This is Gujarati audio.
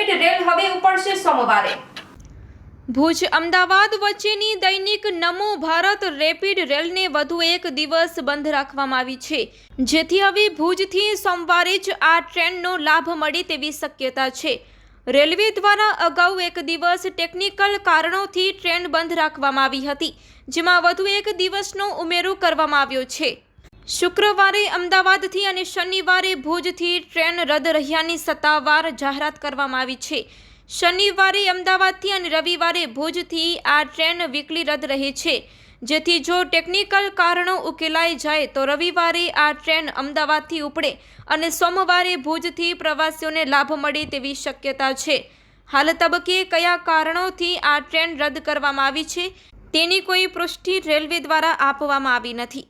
રેપિડ રેલ હવે ઉપડશે સોમવારે। ભુજ અમદાવાદ વચ્ચેની દૈનિક નમો ભારત રેપિડ રેલને વધુ એક દિવસ બંધ રાખવામાં આવી છે, જેથી હવે ભુજથી સોમવારે જ આ ટ્રેનનો લાભ મળે તેવી શક્યતા છે। રેલવે દ્વારા અગાઉ એક દિવસ ટેકનિકલ કારણોથી ટ્રેન બંધ રાખવામાં આવી હતી, જેમાં વધુ એક દિવસનો ઉમેરો કરવામાં આવ્યો છે। શુક્રવારે અમદાવાદથી અને શનિવારે ભુજથી ટ્રેન રદ રહ્યાની સત્તાવાર જાહેરાત કરવામાં આવી છે। શનિવારે અમદાવાદથી અને રવિવારે ભુજથી આ ટ્રેન વીકલી રદ રહે છે, જેથી જો ટેકનિકલ કારણો ઉકેલાઈ જાય તો રવિવારે આ ટ્રેન અમદાવાદથી ઉપડે અને સોમવારે ભુજથી પ્રવાસીઓને લાભ મળે તેવી શક્યતા છે। હાલ તબક્કે કયા કારણોથી આ ટ્રેન રદ કરવામાં આવી છે તેની કોઈ પુષ્ટિ રેલવે દ્વારા આપવામાં આવી નથી।